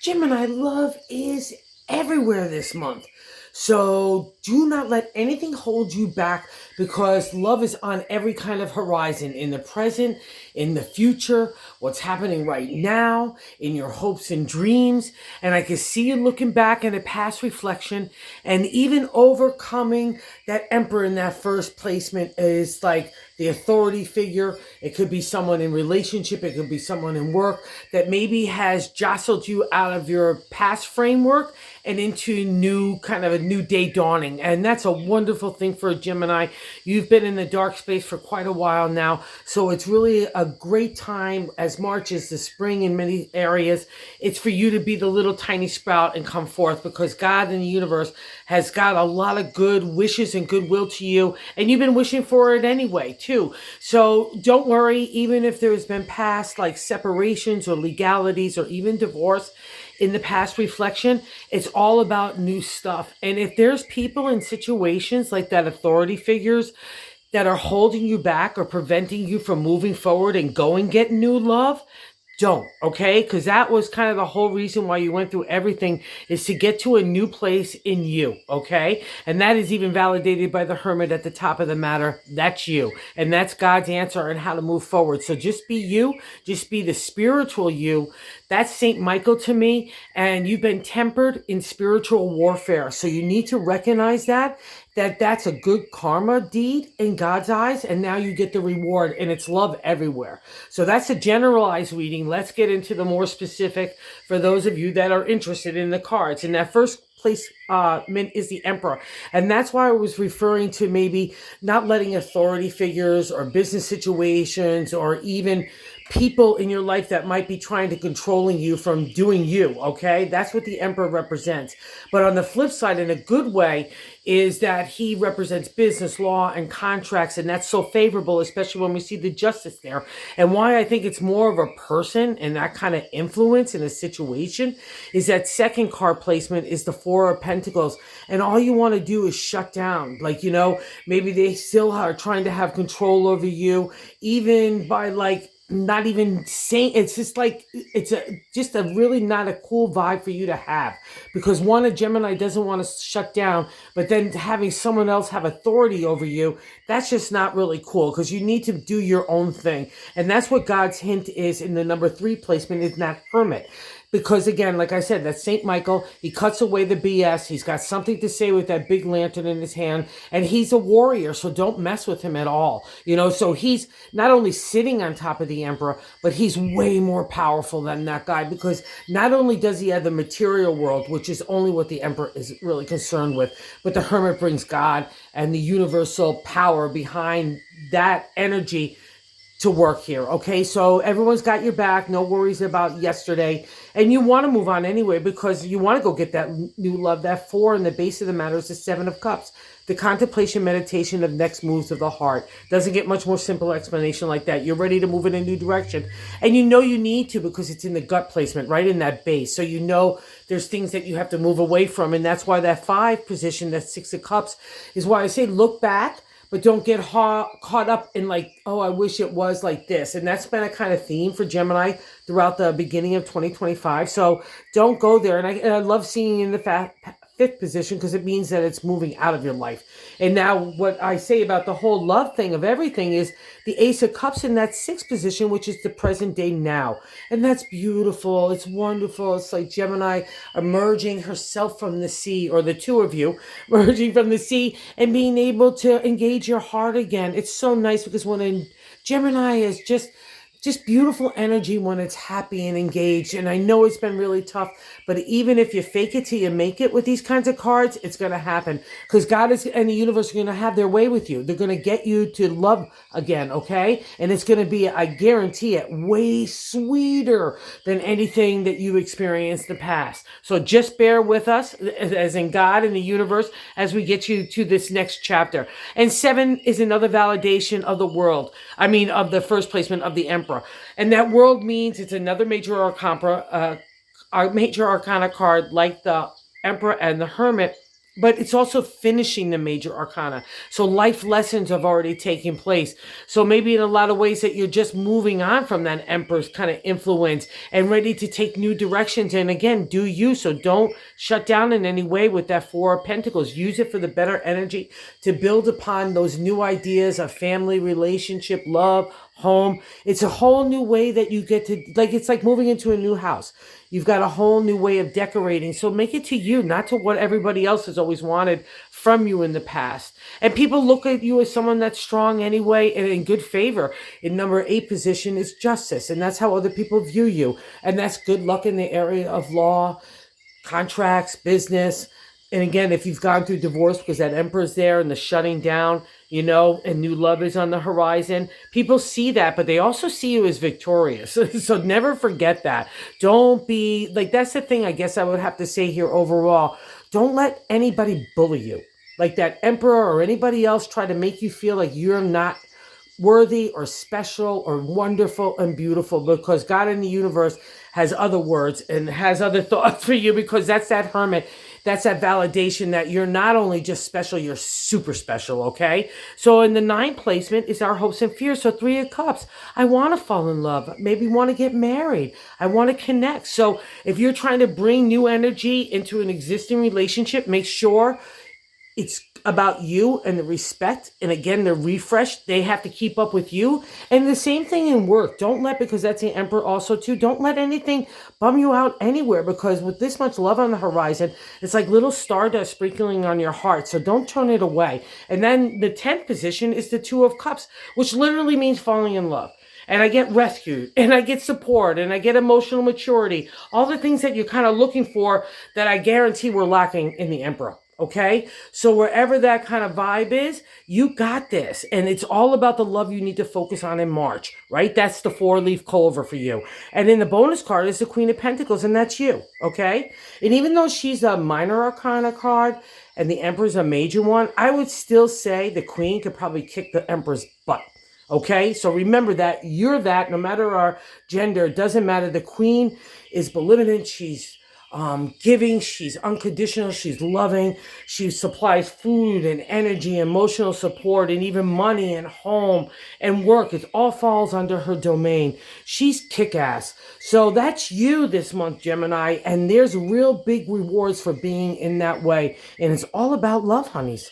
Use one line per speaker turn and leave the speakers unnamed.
Gemini, love is everywhere this month. So do not let anything hold you back because love is on every kind of horizon, in the present, in the future, what's happening right now, in your hopes and dreams. And I can see you looking back at a past reflection and even overcoming that emperor in that first placement is like the authority figure. It could be someone in relationship. It could be someone in work that maybe has jostled you out of your past framework and into a new day dawning. And that's a wonderful thing for a Gemini. You've been in the dark space for quite a while now. So it's really a great time, as March is the spring in many areas. It's for you to be the little tiny sprout and come forth, because God in the universe has got a lot of good wishes and goodwill to you. And you've been wishing for it anyway, too. So don't worry, even if there's been past like separations or legalities or even divorce in the past reflection, it's all about new stuff. And if there's people in situations like that, authority figures that are holding you back or preventing you from moving forward and going get new love, don't, okay? Because that was kind of the whole reason why you went through everything, is to get to a new place in you, okay? And that is even validated by the Hermit at the top of the matter. That's you. And that's God's answer on how to move forward. So just be you. Just be the spiritual you. That's St. Michael to me. And you've been tempered in spiritual warfare. So you need to recognize that's a good karma deed in God's eyes, and now you get the reward, and it's love everywhere. So that's a generalized reading. Let's get into the more specific for those of you that are interested in the cards. And that first place is the Emperor. And that's why I was referring to maybe not letting authority figures or business situations or even people in your life that might be trying to controlling you from doing you, okay? That's what the Emperor represents. But on the flip side, in a good way, is that he represents business, law, and contracts, and that's so favorable, especially when we see the justice there. And why I think it's more of a person and that kind of influence in a situation is that second card placement is the Four of Pentacles, and all you want to do is shut down. Like, maybe they still are trying to have control over you, even by like not even saying. It's just like just a really not a cool vibe for you to have, because one, a Gemini doesn't want to shut down, but then having someone else have authority over you, that's just not really cool, because you need to do your own thing. And that's what God's hint is in the number 3 placement, is that Hermit. Because again, like I said, that's St. Michael. He cuts away the BS. He's got something to say with that big lantern in his hand. And he's a warrior, so don't mess with him at all. So he's not only sitting on top of the Emperor, but he's way more powerful than that guy, because not only does he have the material world, which is only what the Emperor is really concerned with, but the Hermit brings God and the universal power behind that energy to work here, okay? So everyone's got your back. No worries about yesterday. And you want to move on anyway, because you want to go get that new love. That 4 in the base of the matter is the 7 of Cups. The contemplation, meditation of next moves of the heart. Doesn't get much more simple explanation like that. You're ready to move in a new direction. And you need to, because it's in the gut placement, right in that base. So there's things that you have to move away from. And that's why that 5 position, that 6 of Cups, is why I say look back, but don't get caught up in like, oh, I wish it was like this. And that's been a kind of theme for Gemini throughout the beginning of 2025. So don't go there. And I love seeing in the 5th position, because it means that it's moving out of your life. And now what I say about the whole love thing of everything is the Ace of Cups in that 6th position, which is the present day now. And that's beautiful. It's wonderful. It's like Gemini emerging herself from the sea, or the two of you emerging from the sea and being able to engage your heart again. It's so nice, because when a Gemini is just beautiful energy when it's happy and engaged. And I know it's been really tough, but even if you fake it till you make it with these kinds of cards, it's going to happen, because God and the universe are going to have their way with you. They're going to get you to love again, okay? And it's going to be, I guarantee it, way sweeter than anything that you experienced in the past. So just bear with us, as in God and the universe, as we get you to this next chapter. And 7 is another validation of the world. Of the first placement of the Emperor. And that world means it's another major arcana card, like the Emperor and the Hermit, but it's also finishing the major arcana. So life lessons have already taken place. So maybe in a lot of ways that you're just moving on from that Emperor's kind of influence and ready to take new directions. And again, do you. So don't shut down in any way with that Four of Pentacles. Use it for the better energy to build upon those new ideas of family, relationship, love, home. It's a whole new way that you get to, like, it's like moving into a new house. You've got a whole new way of decorating. So make it to you, not to what everybody else has always wanted from you in the past. And people look at you as someone that's strong anyway and in good favor. In number 8 position is justice. And that's how other people view you. And that's good luck in the area of law, contracts, business. And again, if you've gone through divorce because that Emperor's there and the shutting down, and new love is on the horizon, people see that, but they also see you as victorious. So never forget that. Don't be like, that's the thing I guess I would have to say here overall. Don't let anybody bully you. Like that Emperor or anybody else try to make you feel like you're not worthy or special or wonderful and beautiful, because God in the universe has other words and has other thoughts for you, because that's that Hermit. That's that validation that you're not only just special, you're super special, okay? So in the 9th placement is our hopes and fears. So 3 of Cups. I want to fall in love. Maybe want to get married. I want to connect. So if you're trying to bring new energy into an existing relationship, make sure it's about you and the respect. And again, the refresh, they have to keep up with you. And the same thing in work. Don't let, because that's the Emperor also too, don't let anything bum you out anywhere, because with this much love on the horizon, it's like little stardust sprinkling on your heart. So don't turn it away. And then the 10th position is the 2 of Cups, which literally means falling in love. And I get rescued, and I get support, and I get emotional maturity. All the things that you're kind of looking for that I guarantee we're lacking in the Emperor. Okay, so wherever that kind of vibe is, you got this. And it's all about the love you need to focus on in March, right? That's the 4-leaf clover for you. And in the bonus card is the Queen of Pentacles, and that's you, okay? And even though she's a minor arcana card and the Emperor's a major one, I would still say the Queen could probably kick the Emperor's butt. Okay, so remember that you're that, no matter our gender, it doesn't matter. The Queen is benevolent. She's giving, she's unconditional, she's loving, she supplies food and energy, emotional support, and even money and home and work. It all falls under her domain. She's kick-ass. So that's you this month, Gemini, and there's real big rewards for being in that way. And it's all about love, honeys.